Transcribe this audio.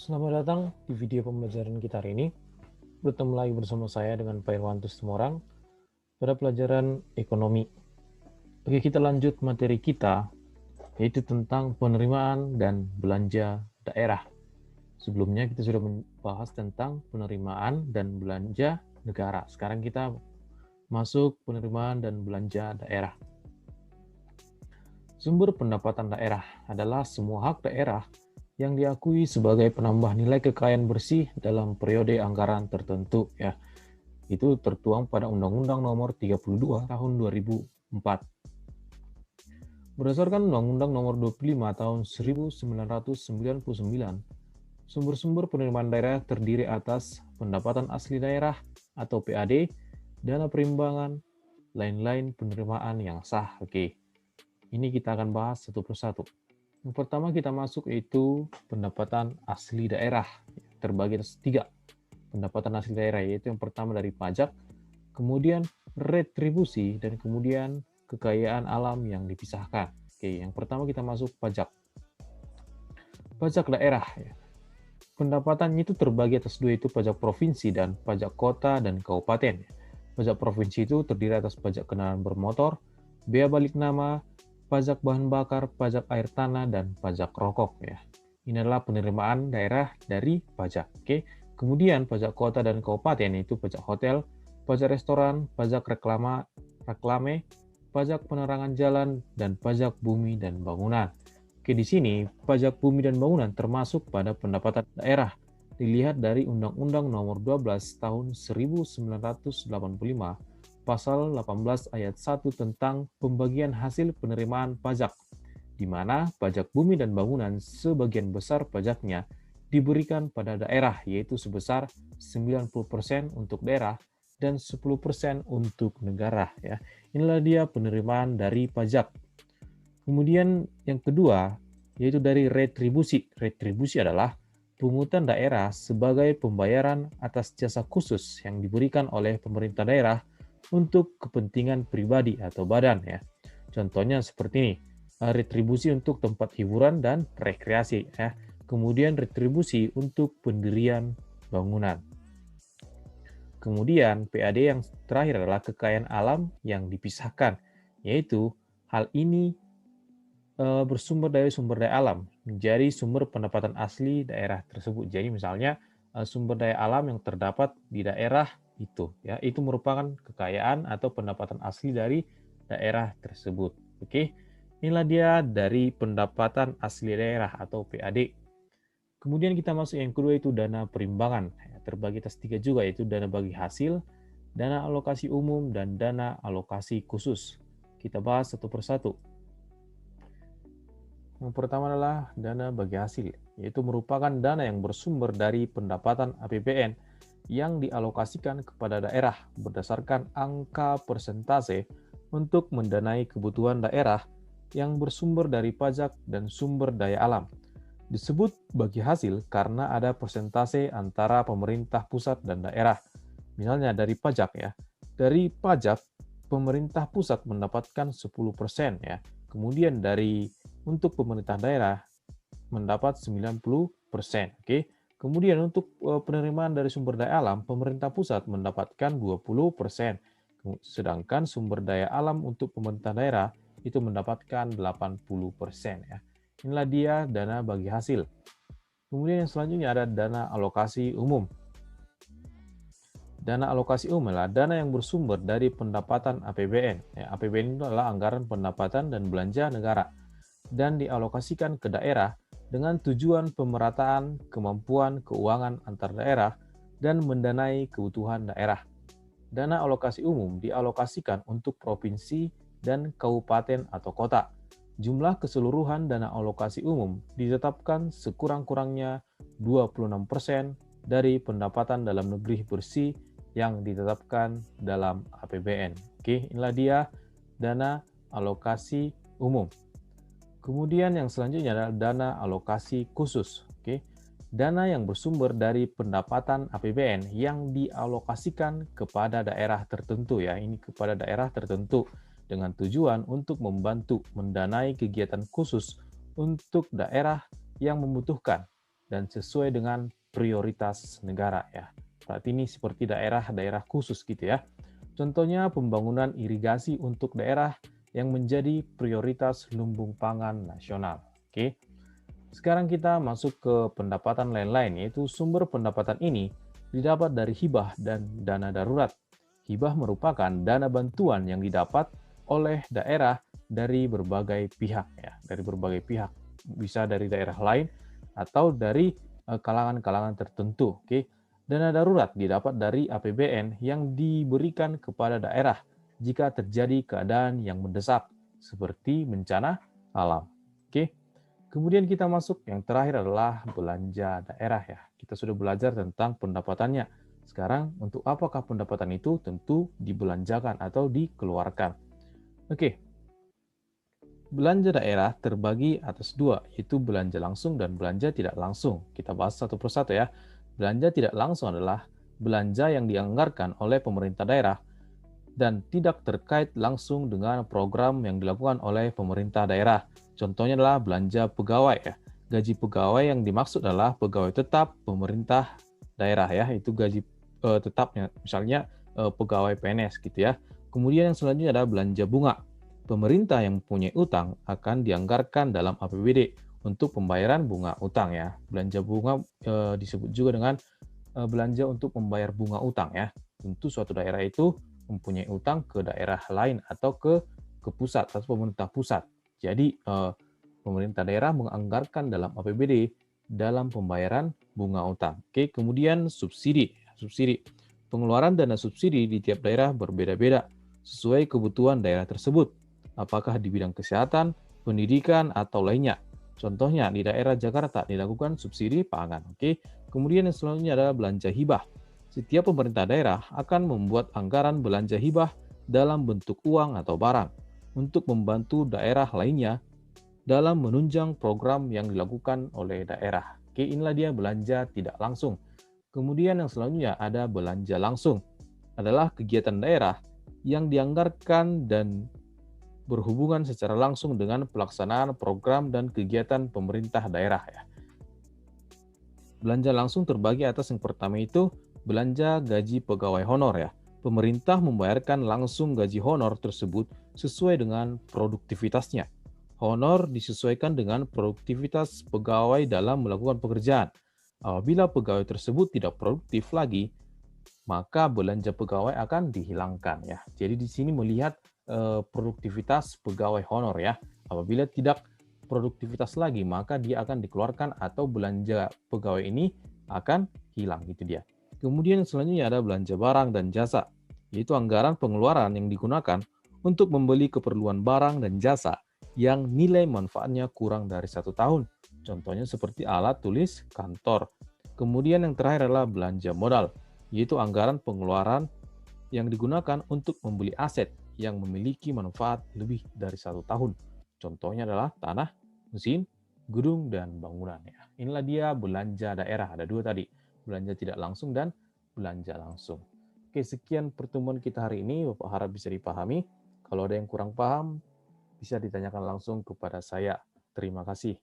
Selamat datang di video pembelajaran kita hari ini. Bertemu lagi bersama saya dengan Pak Irwantus Tumorang pada pelajaran ekonomi. Oke, kita lanjut materi kita, yaitu tentang penerimaan dan belanja daerah. Sebelumnya kita sudah membahas tentang penerimaan dan belanja negara. Sekarang kita masuk penerimaan dan belanja daerah. Sumber pendapatan daerah adalah semua hak daerah yang diakui sebagai penambah nilai kekayaan bersih dalam periode anggaran tertentu, ya. Itu tertuang pada Undang-Undang Nomor 32 Tahun 2004. Berdasarkan Undang-Undang Nomor 25 Tahun 1999, sumber-sumber penerimaan daerah terdiri atas pendapatan asli daerah atau PAD, dana perimbangan, lain-lain penerimaan yang sah. Oke, ini kita akan bahas satu persatu. Yang pertama kita masuk yaitu pendapatan asli daerah, terbagi atas 3 pendapatan asli daerah, yaitu yang pertama dari pajak, kemudian retribusi, dan kemudian kekayaan alam yang dipisahkan. Oke, yang pertama kita masuk pajak. Pajak daerah, ya. Pendapatannya itu terbagi atas 2, itu pajak provinsi dan pajak kota dan kabupaten. Pajak provinsi itu terdiri atas pajak kendaraan bermotor, bea balik nama, pajak bahan bakar, pajak air tanah, dan pajak rokok, ya. Ini adalah penerimaan daerah dari pajak. Oke. Kemudian pajak kota dan kabupaten itu pajak hotel, pajak restoran, pajak reklame, pajak penerangan jalan, dan pajak bumi dan bangunan. Oke, di sini pajak bumi dan bangunan termasuk pada pendapatan daerah. Dilihat dari Undang-Undang Nomor 12 Tahun 1985, Pasal 18 Ayat 1 tentang pembagian hasil penerimaan pajak, di mana pajak bumi dan bangunan sebagian besar pajaknya diberikan pada daerah, yaitu sebesar 90% untuk daerah dan 10% untuk negara. Ya. Inilah dia penerimaan dari pajak. Kemudian yang kedua, yaitu dari retribusi. Retribusi adalah pungutan daerah sebagai pembayaran atas jasa khusus yang diberikan oleh pemerintah daerah untuk kepentingan pribadi atau badan, ya. Contohnya seperti ini, retribusi untuk tempat hiburan dan rekreasi, ya. Kemudian retribusi untuk pendirian bangunan. Kemudian PAD yang terakhir adalah kekayaan alam yang dipisahkan, yaitu hal ini bersumber dari sumber daya alam menjadi sumber pendapatan asli daerah tersebut. Jadi misalnya sumber daya alam yang terdapat di daerah itu, ya, itu merupakan kekayaan atau pendapatan asli dari daerah tersebut. Oke, inilah dia dari pendapatan asli daerah atau PAD. Kemudian kita masuk yang kedua, itu dana perimbangan. Ya, terbagi atas 3 juga, yaitu dana bagi hasil, dana alokasi umum, dan dana alokasi khusus. Kita bahas satu persatu. Yang pertama adalah dana bagi hasil, yaitu merupakan dana yang bersumber dari pendapatan APBN yang dialokasikan kepada daerah berdasarkan angka persentase untuk mendanai kebutuhan daerah yang bersumber dari pajak dan sumber daya alam. Disebut bagi hasil karena ada persentase antara pemerintah pusat dan daerah. Misalnya dari pajak, ya. Dari pajak pemerintah pusat mendapatkan 10%, ya. Kemudian untuk pemerintah daerah mendapat 90%. Oke. Kemudian untuk penerimaan dari sumber daya alam, pemerintah pusat mendapatkan 20%. Sedangkan sumber daya alam untuk pemerintah daerah itu mendapatkan 80%, ya. Inilah dia dana bagi hasil. Kemudian yang selanjutnya ada dana alokasi umum. Dana alokasi umum adalah dana yang bersumber dari pendapatan APBN. Ya, APBN itu adalah anggaran pendapatan dan belanja negara, dan dialokasikan ke daerah dengan tujuan pemerataan kemampuan keuangan antar daerah dan mendanai kebutuhan daerah. Dana alokasi umum dialokasikan untuk provinsi dan kabupaten atau kota. Jumlah keseluruhan dana alokasi umum ditetapkan sekurang-kurangnya 26% dari pendapatan dalam negeri bersih yang ditetapkan dalam APBN. Oke, inilah dia dana alokasi umum. Kemudian yang selanjutnya adalah dana alokasi khusus. Oke. Dana yang bersumber dari pendapatan APBN yang dialokasikan kepada daerah tertentu, ya. Ini kepada daerah tertentu dengan tujuan untuk membantu mendanai kegiatan khusus untuk daerah yang membutuhkan dan sesuai dengan prioritas negara ya. Berarti ini seperti daerah-daerah khusus gitu ya. Contohnya pembangunan irigasi untuk daerah yang menjadi prioritas lumbung pangan nasional. Oke. Sekarang kita masuk ke pendapatan lain-lain, yaitu sumber pendapatan ini didapat dari hibah dan dana darurat. Hibah merupakan dana bantuan yang didapat oleh daerah dari berbagai pihak ya, dari berbagai pihak. Bisa dari daerah lain atau dari kalangan-kalangan tertentu, oke. Dana darurat didapat dari APBN yang diberikan kepada daerah jika terjadi keadaan yang mendesak seperti bencana alam. Oke. Kemudian kita masuk yang terakhir adalah belanja daerah ya. Kita sudah belajar tentang pendapatannya. Sekarang untuk apakah pendapatan itu? Tentu dibelanjakan atau dikeluarkan. Oke, belanja daerah terbagi atas dua, yaitu belanja langsung dan belanja tidak langsung. Kita bahas satu persatu ya. Belanja tidak langsung adalah belanja yang dianggarkan oleh pemerintah daerah dan tidak terkait langsung dengan program yang dilakukan oleh pemerintah daerah. Contohnya adalah belanja pegawai ya. Gaji pegawai yang dimaksud adalah pegawai tetap pemerintah daerah ya, itu gaji tetapnya, misalnya pegawai PNS gitu ya. Kemudian yang selanjutnya adalah belanja bunga. Pemerintah yang mempunyai utang akan dianggarkan dalam APBD untuk pembayaran bunga utang ya. Belanja bunga disebut juga dengan belanja untuk membayar bunga utang ya. Tentu suatu daerah itu mempunyai utang ke daerah lain atau ke pusat atau pemerintah pusat. Jadi pemerintah daerah menganggarkan dalam APBD dalam pembayaran bunga utang. Oke, kemudian subsidi. Subsidi. Pengeluaran dana subsidi di tiap daerah berbeda-beda sesuai kebutuhan daerah tersebut. Apakah di bidang kesehatan, pendidikan, atau lainnya. Contohnya di daerah Jakarta dilakukan subsidi pangan. Oke. Kemudian yang selanjutnya adalah belanja hibah. Setiap pemerintah daerah akan membuat anggaran belanja hibah dalam bentuk uang atau barang untuk membantu daerah lainnya dalam menunjang program yang dilakukan oleh daerah. Oke, inilah dia belanja tidak langsung. Kemudian yang selanjutnya ada belanja langsung. Adalah kegiatan daerah yang dianggarkan dan berhubungan secara langsung dengan pelaksanaan program dan kegiatan pemerintah daerah ya. Belanja langsung terbagi atas yang pertama itu belanja gaji pegawai honor ya. Pemerintah membayarkan langsung gaji honor tersebut sesuai dengan produktivitasnya. Honor disesuaikan dengan produktivitas pegawai dalam melakukan pekerjaan. Apabila pegawai tersebut tidak produktif lagi, maka belanja pegawai akan dihilangkan ya. Jadi di sini melihat produktivitas pegawai honor ya. Apabila tidak produktivitas lagi, maka dia akan dikeluarkan atau belanja pegawai ini akan hilang gitu dia. Kemudian selanjutnya ada belanja barang dan jasa, yaitu anggaran pengeluaran yang digunakan untuk membeli keperluan barang dan jasa yang nilai manfaatnya kurang dari 1 tahun. Contohnya seperti alat tulis kantor. Kemudian yang terakhir adalah belanja modal, yaitu anggaran pengeluaran yang digunakan untuk membeli aset yang memiliki manfaat lebih dari 1 tahun. Contohnya adalah tanah, mesin, gedung, dan bangunan. Ya. Inilah dia belanja daerah, ada dua tadi. Belanja tidak langsung dan belanja langsung. Oke, sekian pertemuan kita hari ini. Bapak harap bisa dipahami. Kalau ada yang kurang paham, bisa ditanyakan langsung kepada saya. Terima kasih.